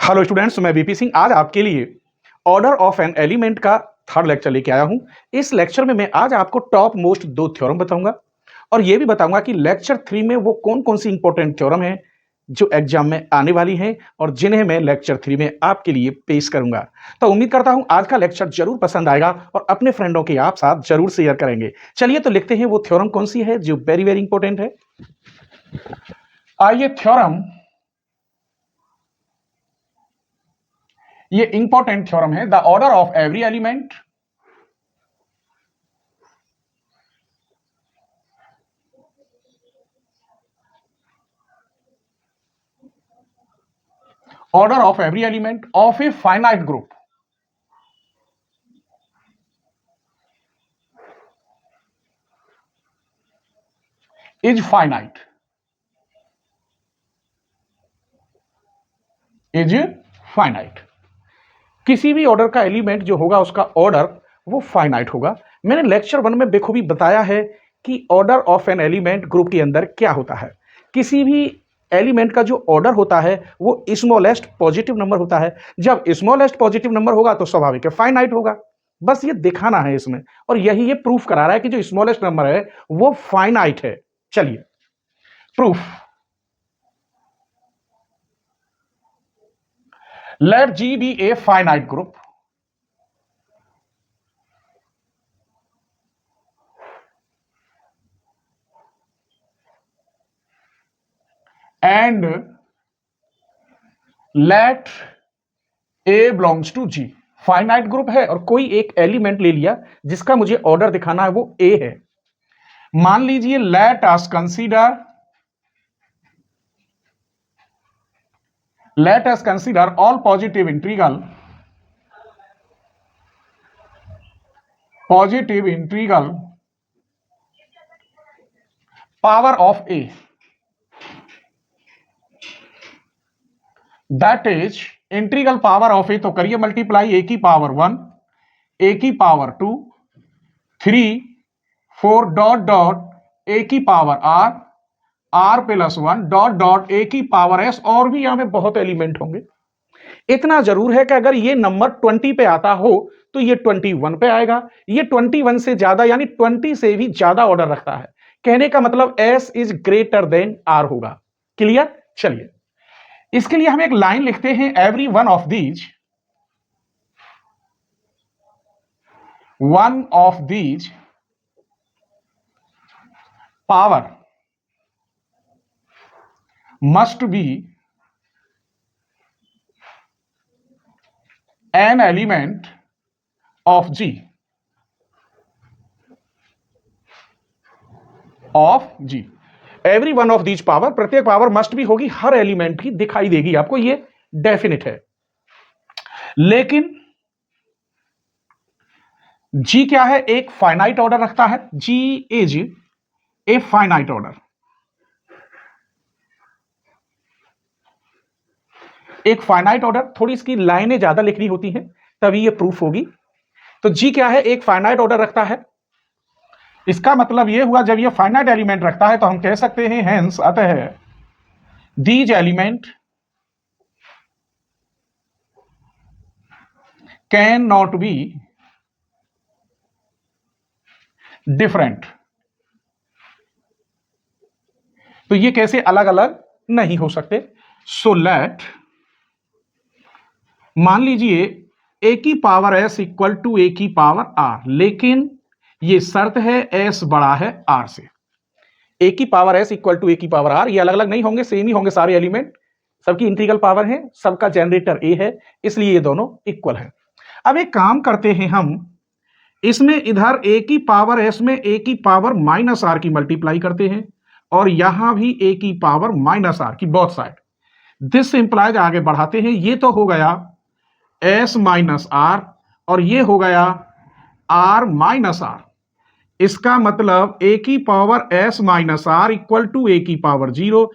Hello students, मैं BP Singh आज आपके लिए ऑर्डर ऑफ एन एलिमेंट का थर्ड लेक्चर लेके आया हूं। इस लेक्चर में मैं आज आपको टॉप मोस्ट दो थ्योरम बताऊंगा और यह भी बताऊंगा कि लेक्चर 3 में वो कौन कौन सी इंपॉर्टेंट थ्योरम है जो एग्जाम में आने वाली हैं और जिन्हें मैं लेक्चर 3 में आपके लिए पेश करूंगा। तो उम्मीद करता हूं आज का लेक्चर जरूर पसंद आएगा और अपने फ्रेंडों के आप साथ जरूर शेयर करेंगे। चलिए तो लिखते हैं वो थ्योरम कौन सी है जो वेरी वेरी इंपॉर्टेंट है। आइए थ्योरम, ये इंपॉर्टेंट थ्योरम है। The order of every element of a finite group is finite. किसी भी ऑर्डर का एलिमेंट जो होगा उसका ऑर्डर वो फाइनाइट होगा। मैंने लेक्चर 1 में बेखूबी बताया है कि order of an element group के अंदर क्या होता है। किसी भी एलिमेंट का जो ऑर्डर होता है वो स्मॉलेस्ट पॉजिटिव नंबर होता है। जब स्मॉलेस्ट पॉजिटिव नंबर होगा तो स्वाभाविक है फाइनाइट होगा। बस ये दिखाना है इसमें, और यही ये प्रूफ करा रहा है कि जो स्मॉलेस्ट नंबर है वो फाइनाइट है। चलिए proof, let G be a finite group and let A belongs to G। Finite group है और कोई एक एलिमेंट ले लिया जिसका मुझे ऑर्डर दिखाना है वो A है। मान लीजिए let us consider all positive integral power of A, that is integral power of A, तो करिए मल्टीप्लाई ए की पावर 1, ए की पावर 2, 3, 4 डॉट डॉट ए की power r, r plus 1 dot dot a की पावर एस, और भी यहां में बहुत एलिमेंट होंगे। इतना जरूर है कि अगर ये नंबर 20 पे आता हो तो ये 21 पे आएगा। ये 21 से ज्यादा यानी 20 से भी ज्यादा ऑर्डर रखता है। कहने का मतलब s is greater than r होगा। क्लियर? चलिए इसके लिए हम एक लाइन लिखते हैं, every one of these power must be an element of G, every one of these power, प्रत्येक पावर मस्ट भी होगी, हर एलिमेंट की दिखाई देगी आपको, ये डेफिनेट है। लेकिन जी क्या है? एक फाइनाइट ऑर्डर रखता है। जी इज ए फाइनाइट ऑर्डर, एक फाइनाइट ऑर्डर। थोड़ी इसकी लाइनें ज्यादा लिखनी होती हैं तभी ये प्रूफ होगी। तो जी क्या है? एक फाइनाइट ऑर्डर रखता है। इसका मतलब यह हुआ जब ये फाइनाइट एलिमेंट रखता है तो हम कह सकते हैं हेंस अतः these element can not be different. तो ये कैसे अलग अलग नहीं हो सकते। सो लेट, मान लीजिए ए की power S equal to A की पावर आर, लेकिन ये शर्त है एस बड़ा है आर से। ए की power S equal to A की पावर आर, ये अलग अलग नहीं होंगे, सेम ही होंगे सारे एलिमेंट, सबकी इंटीग्रल पावर है, सबका जनरेटर ए है, इसलिए ये दोनों इक्वल है। अब एक काम करते हैं हम, इसमें इधर ए की पावर एस में ए की पावर माइनस आर की मल्टीप्लाई करते हैं और यहां भी ए की पावर माइनस आर की, बोथ साइड। दिस इंप्लाइज आगे बढ़ाते हैं, ये तो हो गया एस माइनस आर और ये हो गया आर माइनस आर। इसका मतलब ए की power S minus are equal to A की पावर 0,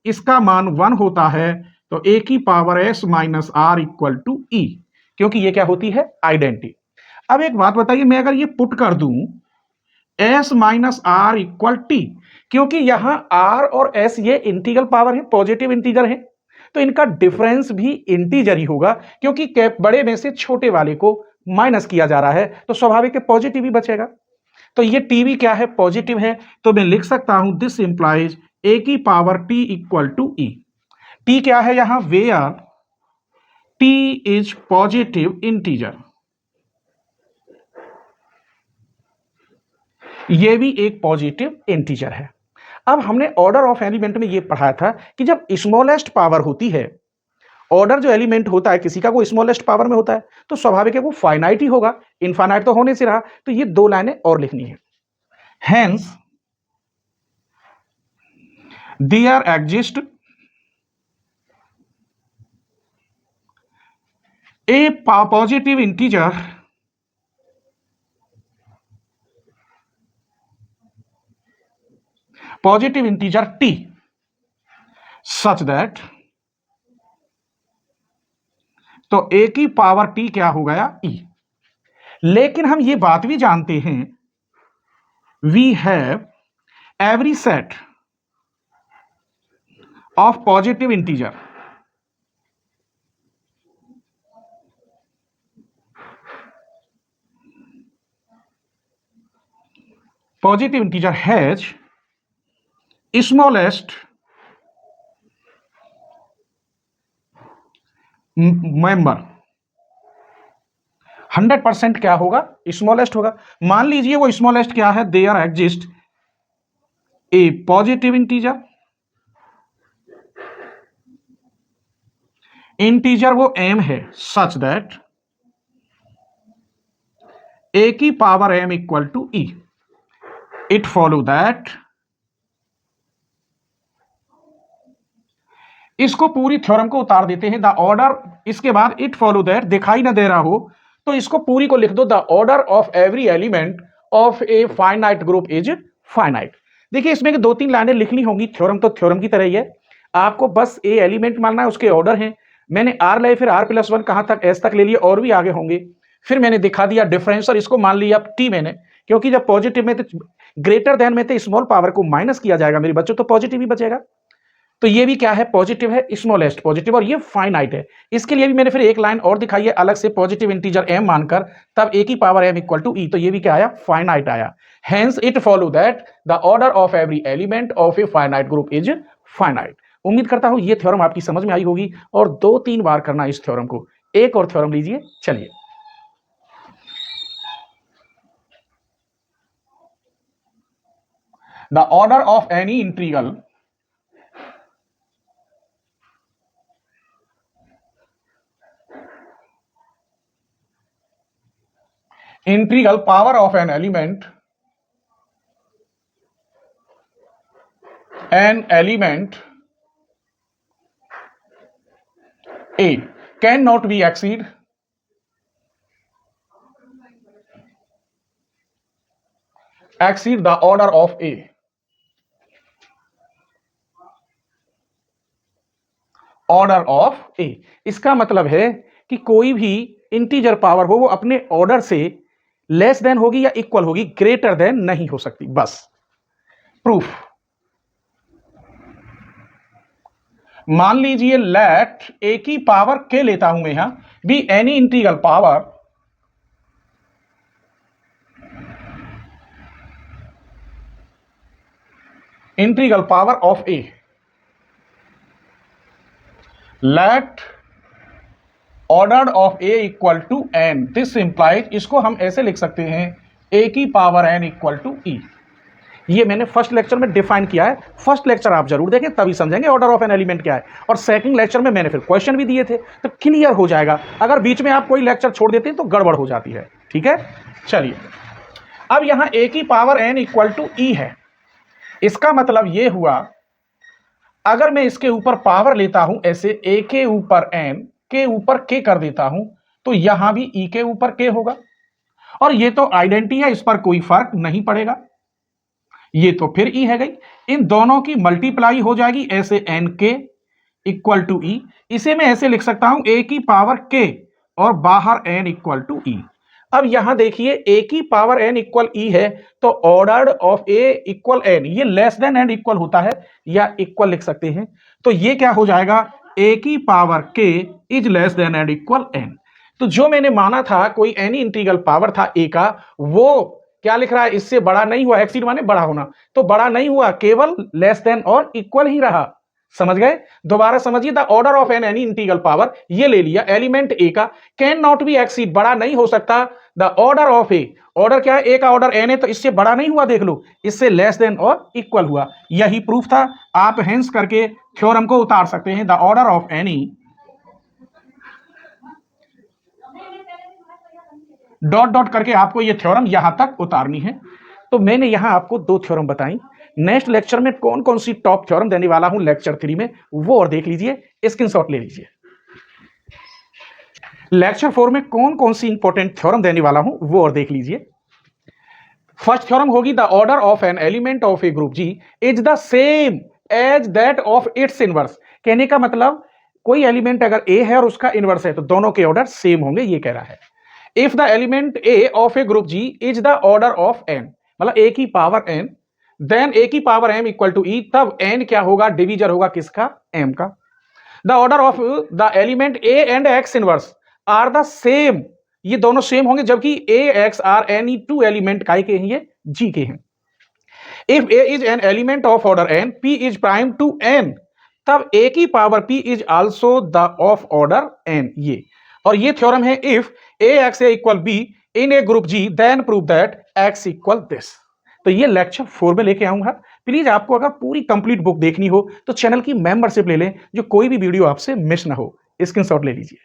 इसका मान 1 होता है, तो ए की power S minus are equal to E, क्योंकि ये क्या होती है? आइडेंटिटी। अब एक बात बताइए, मैं अगर ये पुट कर दूं s minus are equal t, क्योंकि यहां आर और एस ये इंटीग्रल पावर है, पॉजिटिव इंटीजर है, तो इनका डिफरेंस भी इंटीजर ही होगा, क्योंकि बड़े में से छोटे वाले को माइनस किया जा रहा है, तो स्वाभाविक है पॉजिटिव ही बचेगा। तो ये टी भी क्या है, पॉजिटिव है। तो मैं लिख सकता हूं दिस इंप्लाइज ए की power t equal to e. T क्या है यहां, where t is positive integer. ये भी एक पॉजिटिव इंटीजर है। अब हमने ऑर्डर ऑफ एलिमेंट में ये पढ़ाया था कि जब स्मॉलेस्ट पावर होती है, ऑर्डर जो एलिमेंट होता है किसी का वो स्मॉलेस्ट पावर में होता है, तो स्वाभाविक है वो फाइनाइट ही होगा, इनफाइनाइट तो होने से रहा। तो ये 2 लाइनें और लिखनी है। Hence there exist a positive integer t such that, तो a की पावर t क्या हो गया, e। लेकिन हम ये बात भी जानते हैं, we have every set of positive integer has smallest member. 100% क्या होगा, स्मॉलेस्ट होगा। मान लीजिए वो स्मॉलेस्ट क्या है, there exist a positive integer वो m है, सच दैट a की power m equal to e। It follow that, इसको पूरी थ्योरम को उतार देते हैं, द ऑर्डर, इसके बाद इट फॉलो दैट दिखाई ना दे रहा हो तो इसको पूरी को लिख दो, the order of every element of a finite group is finite. देखिए इसमें 2-3 लाइनें लिखनी होंगी, थ्योरम तो थ्योरम की तरह ही है, आपको बस ए एलिमेंट मानना है, उसके ऑर्डर हैं। मैंने आर ले, फिर r+1 कहां तक, एस तक ले लिए, और भी आगे होंगे। फिर मैंने दिखा दिया डिफरेंस, और इसको मान लिया टी मैंने, क्योंकि जब पॉजिटिव में तो ग्रेटर देन में तो स्मॉल पावर को माइनस किया जाएगा मेरे बच्चों, तो पॉजिटिव ही बचेगा। तो ये भी क्या है, पॉजिटिव है, स्मॉलेस्ट पॉजिटिव, और ये फाइनाइट है। इसके लिए भी मैंने फिर एक लाइन और दिखाई है अलग से, पॉजिटिव इंटीजर m मानकर, तब a की power m equal to e। तो ये भी क्या आया, फाइनाइट आया। Hence it follow that the order of every element of a finite group is finite. उम्मीद करता हूं ये थ्योरम आपकी समझ में आई होगी, और 2-3 बार करना इस थ्योरम को। एक और थ्योरम लीजिए, चलिए। The order of any integral power of an element A cannot be exceed the order of A। Order of A, इसका मतलब है कि कोई भी इंटीजर पावर हो वो अपने ऑर्डर से लेस देन होगी या इक्वल होगी, ग्रेटर देन नहीं हो सकती। बस प्रूफ, मान लीजिए लेट ए की पावर के लेता हूं मैं यहां, b any integral power of a, let order of a equal to n. This implies, इसको हम ऐसे लिख सकते हैं, ए की power n equal to e. ये मैंने फर्स्ट लेक्चर में डिफाइन किया है, फर्स्ट लेक्चर आप जरूर देखें, तभी समझेंगे ऑर्डर ऑफ एन एलिमेंट क्या है। और सेकंड लेक्चर में मैंने फिर क्वेश्चन भी दिए थे, तो क्लियर हो जाएगा। अगर बीच में आप कोई लेक्चर छोड़ देते हैं तो गड़बड़ हो जाती है, ठीक है। चलिए, अब यहां ए की पावर एन इक्वल टू ई है, इसका मतलब ये हुआ, अगर मैं इसके ऊपर पावर लेता हूं ऐसे, ए के ऊपर एन के ऊपर के कर देता हूं, तो यहां भी ई के ऊपर के होगा, और ये तो आइडेंटिटी है, इस पर कोई फर्क नहीं पड़ेगा। ये तो फिर ई है गई, इन दोनों की मल्टीप्लाई हो जाएगी, ऐसे एन के इक्वल टू ई। इसे मैं ऐसे लिख सकता हूं, ए की पावर के और बाहर एन इक्वल टू ई। अब यहां देखिए, ए की पावर एन इक्वल ई है, तो order of a equal n, ये लेस देन एंड इक्वल होता है, या इक्वल लिख सकते हैं। तो ये क्या हो जाएगा, ए की power k is less than and equal n. तो जो मैंने माना था कोई एनी इंटीग्रल पावर था ए का, वो क्या लिख रहा है, इससे बड़ा नहीं हुआ। एक्सीड माने बड़ा होना, तो बड़ा नहीं हुआ, केवल लेस देन और इक्वल ही रहा। समझ गए? दोबारा समझिए, the order of an any integral power, ये ले लिया एलिमेंट ए का, कैन नॉट बी एक्सीड, बड़ा नहीं हो सकता, the order of A, order क्या है, ए का ऑर्डर एन है, तो इससे बड़ा नहीं हुआ, देख लो, इससे लेस देन और इक्वल हुआ। यही प्रूफ था। आप हेंस करके थ्योरम को उतार सकते हैं, the order of any dot dot करके आपको ये थ्योरम यहां तक उतारनी है। तो मैंने यहां आपको दो थ्योरम बताई। नेक्स्ट लेक्चर में कौन कौन सी टॉप थ्योरम देने वाला हूं लेक्चर 3 में, वो और देख लीजिए, स्क्रीनशॉट ले लीजिए। लेक्चर 4 में कौन कौन सी इंपॉर्टेंट थ्योरम देने वाला हूं, वो और देख लीजिए। फर्स्ट थ्योरम होगी, the order of an element of a group G is the same as that of its inverse. कहने का मतलब कोई एलिमेंट अगर ए है और उसका इनवर्स है तो दोनों के ऑर्डर सेम होंगे, ये कह रहा है। If the element A of a group G is the order of N, मतलब ए की पावर एन, देन ए की power M equal to E, तब एन क्या होगा, डिवीजर होगा किसका, एम का। The order of the element A and X inverse are the same, ये दोनों सेम होंगे, जबकि A X are any two element काय के हैं, ये जी के हैं। If A is an element of order n, p is prime to n, तब ए की power p is also the of order n, ये। और ये थ्योरम है, if a x a equal b in a group G then prove that x equal this. तो ये lecture 4 में लेके आऊंगा। प्लीज आपको अगर पूरी कंप्लीट बुक देखनी हो तो चैनल की मेंबरशिप ले लें, जो कोई भी वीडियो आपसे मिस ना हो। स्क्रीनशॉट ले लीजिए।